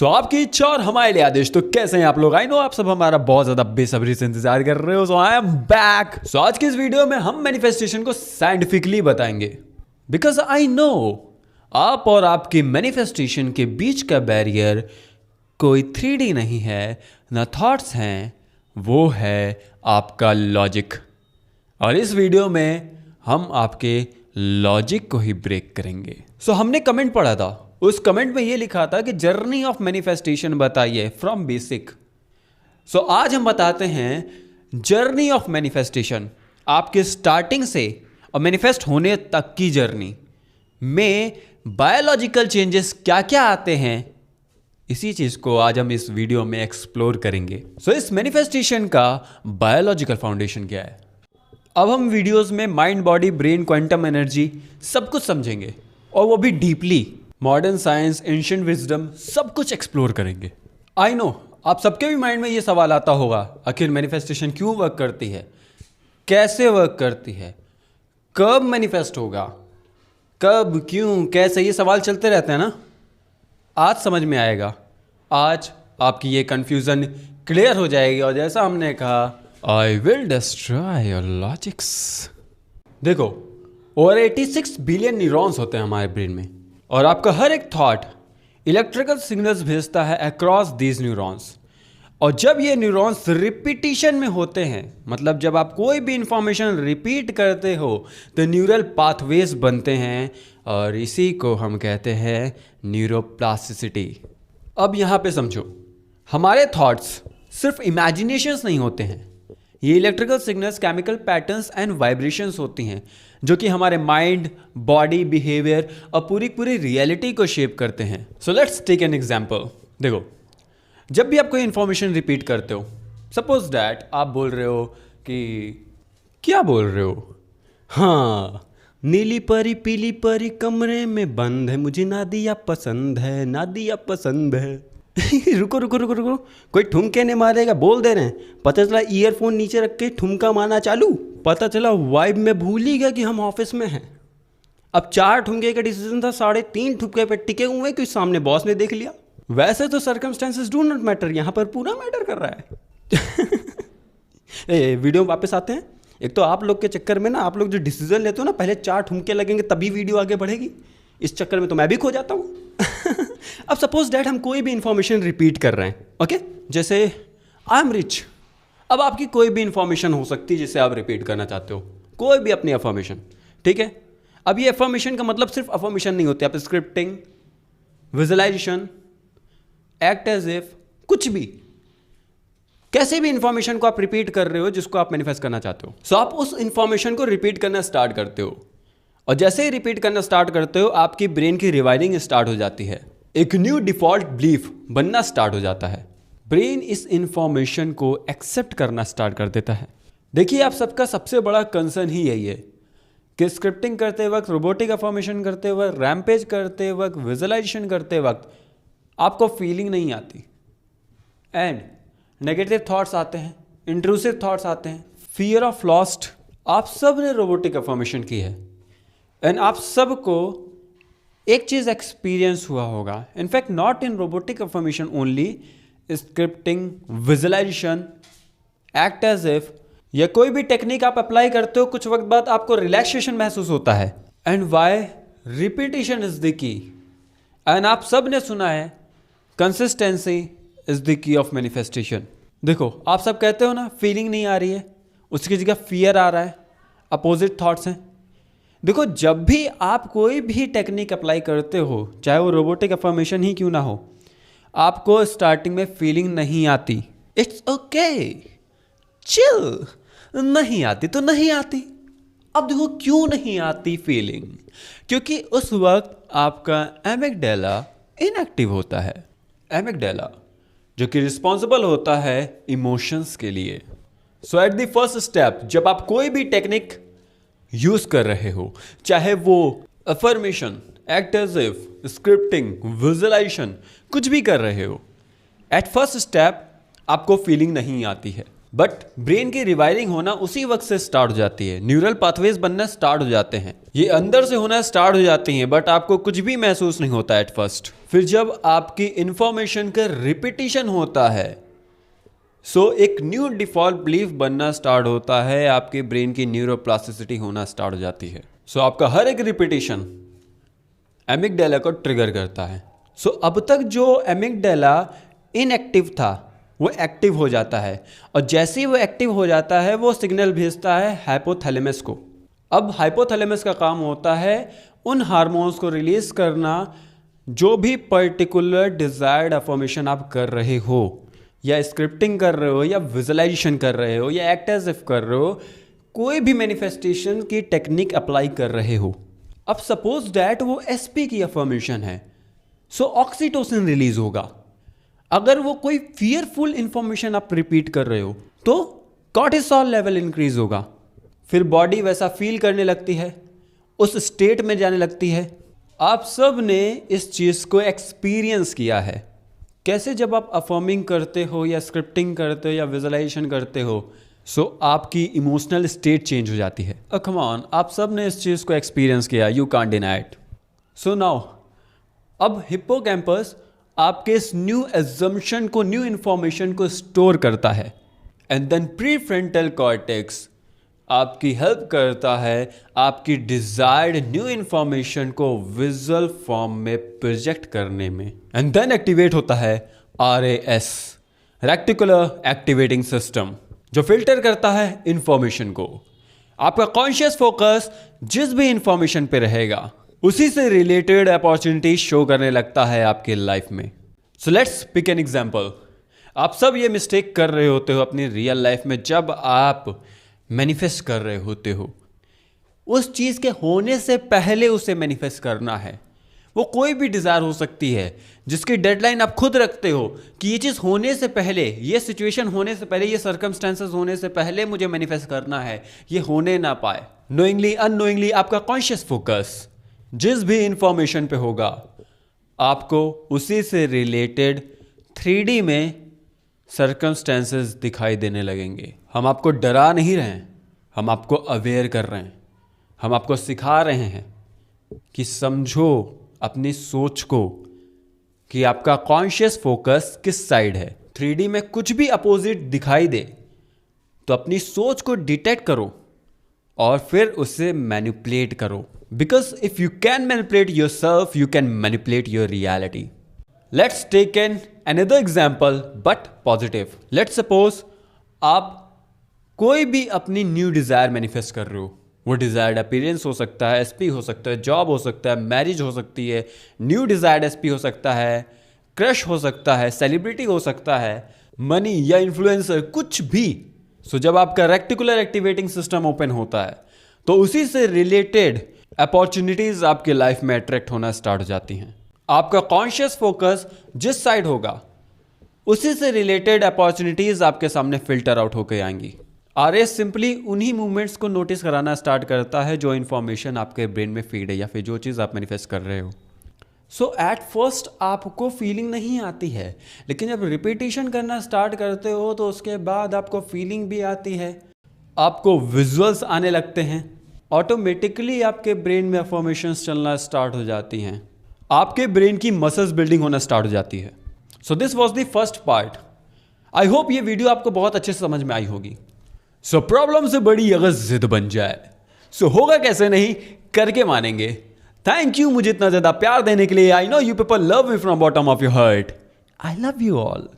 आपकी इच्छा और हमारे लिए आदेश। तो कैसे हैं आप लोग? आई नो आप सब हमारा बहुत ज्यादा बेसब्री से इंतजार कर रहे हो। I am back. आज की इस वीडियो में हम मैनिफेस्टेशन को साइंटिफिकली बताएंगे, बिकॉज आई नो आप और आपकी मैनिफेस्टेशन के बीच का बैरियर कोई 3D नहीं है, ना थॉट्स हैं, वो है आपका लॉजिक। और इस वीडियो में हम आपके लॉजिक को ही ब्रेक करेंगे। हमने कमेंट पढ़ा था, उस कमेंट में ये लिखा था कि जर्नी ऑफ मैनिफेस्टेशन बताइए फ्रॉम बेसिक। आज हम बताते हैं जर्नी ऑफ मैनिफेस्टेशन, आपके स्टार्टिंग से और मैनिफेस्ट होने तक की जर्नी में बायोलॉजिकल चेंजेस क्या क्या आते हैं। इसी चीज को आज हम इस वीडियो में एक्सप्लोर करेंगे। इस मैनिफेस्टेशन का बायोलॉजिकल फाउंडेशन क्या है। अब हम वीडियोस में mind, body, brain, quantum energy सब कुछ समझेंगे, और वो भी deeply. Modern science, ancient wisdom, सब कुछ एक्सप्लोर करेंगे। आई नो आप सबके भी माइंड में ये सवाल आता होगा, आखिर मैनिफेस्टेशन क्यों वर्क करती है, कैसे वर्क करती है, कब मैनिफेस्ट होगा, कब, क्यों, कैसे, ये सवाल चलते रहते हैं ना। आज समझ में आएगा, आज आपकी ये कंफ्यूजन क्लियर हो जाएगी। और जैसा हमने कहा, I will destroy your logics. देखो, ओवर 86 बिलियन न्यूरॉन्स होते हैं हमारे ब्रेन में, और आपका हर एक थॉट इलेक्ट्रिकल सिग्नल्स भेजता है अक्रॉस दीज न्यूरॉन्स। और जब ये न्यूरॉन्स रिपीटिशन में होते हैं, मतलब जब आप कोई भी इंफॉर्मेशन रिपीट करते हो तो न्यूरल पाथवेज बनते हैं, और इसी को हम कहते हैं न्यूरोप्लास्टिसिटी। अब यहाँ पे समझो, हमारे थॉट्स सिर्फ इमेजिनेशंस नहीं होते हैं, ये electrical signals, chemical patterns and vibrations होती हैं, जो कि हमारे माइंड, बॉडी, बिहेवियर और पूरी रियलिटी को शेप करते हैं। Let's take an example. देखो, जब भी आप कोई इंफॉर्मेशन रिपीट करते हो, सपोज दैट आप बोल रहे हो कि, क्या बोल रहे हो, हाँ, नीली परी पीली परी कमरे में बंद है, मुझे नादिया पसंद है, नादिया पसंद है। रुको रुको रुको रुको, कोई ठुमके नहीं मारेगा, बोल दे रहे हैं। पता चला ईयरफोन नीचे रख के ठुमका मारना चालू, पता चला वाइब में भूल ही गया कि हम ऑफिस में हैं। अब 4 ठुमके का डिसीजन था, 3.5 ठुमके पे टिके हुए क्योंकि सामने बॉस ने देख लिया। वैसे तो सर्कमस्टेंसेस डू नॉट मैटर, यहाँ पर पूरा मैटर कर रहा है। वीडियो वापस आते हैं। एक तो आप लोग के चक्कर में ना, आप लोग जो डिसीजन लेते हो ना, पहले 4 ठुमके लगेंगे तभी वीडियो आगे बढ़ेगी, इस चक्कर में तो मैं भी खो जाता हूँ। अब सपोज दैट हम कोई भी इंफॉर्मेशन रिपीट कर रहे हैं, ओके, जैसे आई एम रिच। अब आपकी कोई भी इंफॉर्मेशन हो सकती है जिसे आप रिपीट करना चाहते हो, कोई भी अपनी अफर्मेशन, ठीक है। अब ये अफर्मेशन का मतलब सिर्फ अफर्मेशन नहीं होती, आप scripting, visualization, act as if, कुछ भी, कैसे भी इंफॉर्मेशन को आप रिपीट कर रहे हो जिसको आप मैनिफेस्ट करना चाहते हो। आप उस इंफॉर्मेशन को रिपीट करना स्टार्ट करते हो, और जैसे ही रिपीट करना स्टार्ट करते हो, आपकी ब्रेन की रिवायरिंग स्टार्ट हो जाती है, एक न्यू डिफॉल्ट बिलीफ बनना स्टार्ट हो जाता है। ब्रेन इस इंफॉर्मेशन को एक्सेप्ट करना स्टार्ट कर देता है। देखिए, आप सबका सबसे बड़ा कंसर्न ही यही है कि स्क्रिप्टिंग करते वक्त, रोबोटिक अफॉर्मेशन करते वक्त, रैम्पेज करते वक्त, विजुअलाइजेशन करते वक्त आपको फीलिंग नहीं आती, एंड नेगेटिव थॉट्स आते हैं, इंट्रूसिव थॉट्स आते हैं, फियर ऑफ लॉस्ट। आप सब ने रोबोटिक अफॉर्मेशन की है, एंड आप सबको एक चीज एक्सपीरियंस हुआ होगा, in fact not in robotic affirmation only, scripting, visualization, act as if, या कोई भी टेक्निक आप अप्लाई करते हो, कुछ वक्त बाद आपको रिलैक्सेशन महसूस होता है। And why? Repetition is the key. And आप सब ने सुना है, consistency is the key of manifestation. देखो, आप सब कहते हो ना, फीलिंग नहीं आ रही है, उसकी जगह फियर आ रहा है, अपोजिट थॉट्स हैं। देखो, जब भी आप कोई भी टेक्निक अप्लाई करते हो, चाहे वो रोबोटिक अफर्मेशन ही क्यों ना हो, आपको स्टार्टिंग में फीलिंग नहीं आती। इट्स ओके, चिल, नहीं आती तो नहीं आती। अब देखो क्यों नहीं आती फीलिंग, क्योंकि उस वक्त आपका एमिगडाला इनएक्टिव होता है। एमिगडाला जो कि रिस्पॉन्सिबल होता है इमोशंस के लिए। सो एट द फर्स्ट स्टेप, जब आप कोई भी टेक्निक यूज कर रहे हो, चाहे वो affirmation, act as if, scripting, visualization, कुछ भी कर रहे हो, एट फर्स्ट स्टेप आपको फीलिंग नहीं आती है। बट ब्रेन की रिवायरिंग होना उसी वक्त से स्टार्ट हो जाती है, न्यूरल पाथवेज बनना स्टार्ट हो जाते हैं, ये अंदर से होना स्टार्ट हो जाती हैं, बट आपको कुछ भी महसूस नहीं होता एट फर्स्ट। फिर जब आपकी इंफॉर्मेशन का रिपीटिशन होता है, सो एक न्यू डिफॉल्ट बिलीफ बनना स्टार्ट होता है, आपके ब्रेन की न्यूरोप्लास्टिसिटी होना स्टार्ट हो जाती है। सो आपका हर एक रिपीटिशन एमिगडाला को ट्रिगर करता है। सो अब तक जो एमिगडाला इनएक्टिव था वो एक्टिव हो जाता है, और जैसे ही वो एक्टिव हो जाता है वो सिग्नल भेजता है हाइपोथैलेमस को। अब हाइपोथैलेमस का काम होता है उन हार्मोन्स को रिलीज करना जो भी पर्टिकुलर डिजायर्ड अफर्मेशन आप कर रहे हो, या स्क्रिप्टिंग कर रहे हो, या विजुअलाइजेशन कर रहे हो, या एक्ट एज इफ कर रहे हो, कोई भी मैनिफेस्टेशन की टेक्निक अप्लाई कर रहे हो। अब सपोज दैट वो एसपी की अफर्मेशन है, सो ऑक्सीटोसिन रिलीज होगा। अगर वो कोई फियरफुल इंफॉर्मेशन आप रिपीट कर रहे हो तो कॉर्टिसोल लेवल इंक्रीज होगा, फिर बॉडी वैसा फील करने लगती है, उस स्टेट में जाने लगती है। आप सब ने इस चीज़ को एक्सपीरियंस किया है। कैसे जब आप अफर्मिंग करते हो या स्क्रिप्टिंग करते हो या विजुअलाइजेशन करते हो, सो आपकी इमोशनल स्टेट चेंज हो जाती है। कम ऑन, आप सब ने इस चीज़ को एक्सपीरियंस किया, you can't deny it. So now अब हिप्पोकैम्पस आपके इस न्यू एजम्पशन को, न्यू इंफॉर्मेशन को स्टोर करता है, एंड देन प्रीफ्रंटल कॉर्टेक्स आपकी हेल्प करता है आपकी डिजायर्ड न्यू इंफॉर्मेशन को विजुअल फॉर्म में प्रोजेक्ट करने में। एंड देन एक्टिवेट होता है RAS, रेक्टिकुलर एक्टिवेटिंग सिस्टम, जो फिल्टर करता है इंफॉर्मेशन को। आपका कॉन्शियस फोकस जिस भी इंफॉर्मेशन पे रहेगा उसी से रिलेटेड अपॉर्चुनिटी शो करने लगता है आपके लाइफ में। So let's pick an example. आप सब ये मिस्टेक कर रहे होते हो अपनी रियल लाइफ में, जब आप मैनिफेस्ट कर रहे होते हो, उस चीज़ के होने से पहले उसे मैनिफेस्ट करना है। वो कोई भी डिज़ायर हो सकती है जिसकी डेडलाइन आप खुद रखते हो कि ये चीज़ होने से पहले, ये सिचुएशन होने से पहले, ये सर्कमस्टेंसेस होने से पहले मुझे मैनिफेस्ट करना है, ये होने ना पाए। नोइंगली अननोइंगली आपका कॉन्शियस फोकस जिस भी इंफॉर्मेशन पे होगा, आपको उसी से रिलेटेड 3D में सर्कमस्टेंसेस दिखाई देने लगेंगे। हम आपको डरा नहीं रहे हैं, हम आपको अवेयर कर रहे हैं, हम आपको सिखा रहे हैं कि समझो अपनी सोच को कि आपका कॉन्शियस फोकस किस साइड है। 3D में कुछ भी अपोजिट दिखाई दे तो अपनी सोच को डिटेक्ट करो और फिर उसे मैनिपुलेट करो, because if you can manipulate yourself, you can manipulate your reality. Let's take another example but positive. Let's suppose आप कोई भी अपनी न्यू डिज़ायर मैनिफेस्ट कर रहे हो। वो डिज़ायर्ड अपीयरेंस हो सकता है, SP हो सकता है, जॉब हो सकता है, मैरिज हो सकती है, न्यू डिज़ायर्ड SP हो सकता है, क्रश हो सकता है, सेलिब्रिटी हो सकता है, मनी या इन्फ्लुएंसर, कुछ भी। सो जब आपका रेक्टिकुलर एक्टिवेटिंग सिस्टम ओपन होता है तो उसी से रिलेटेड अपॉर्चुनिटीज आपके लाइफ में अट्रैक्ट होना स्टार्ट हो जाती हैं। आपका कॉन्शियस फोकस जिस साइड होगा उसी से रिलेटेड अपॉर्चुनिटीज आपके सामने फिल्टर आउट होकर आएंगी। RAS सिंपली उन्हीं मूवमेंट्स को नोटिस कराना स्टार्ट करता है जो इन्फॉर्मेशन आपके ब्रेन में फीड है या फिर जो चीज़ आप मैनिफेस्ट कर रहे हो। सो एट फर्स्ट आपको फीलिंग नहीं आती है, लेकिन जब रिपीटिशन करना स्टार्ट करते हो तो उसके बाद आपको फीलिंग भी आती है, आपको विजुअल्स आने लगते हैं, ऑटोमेटिकली आपके ब्रेन में अफर्मेशंस चलना स्टार्ट हो जाती हैं, आपके ब्रेन की मसल्स बिल्डिंग होना स्टार्ट हो जाती है। So this was the first part. I hope ये वीडियो आपको बहुत अच्छे से समझ में आई होगी। सो प्रॉब्लम से बड़ी अगर जिद बन जाए, सो होगा कैसे नहीं, करके मानेंगे। थैंक यू मुझे इतना ज़्यादा प्यार देने के लिए। I know you people love me from bottom of your heart. I love you all.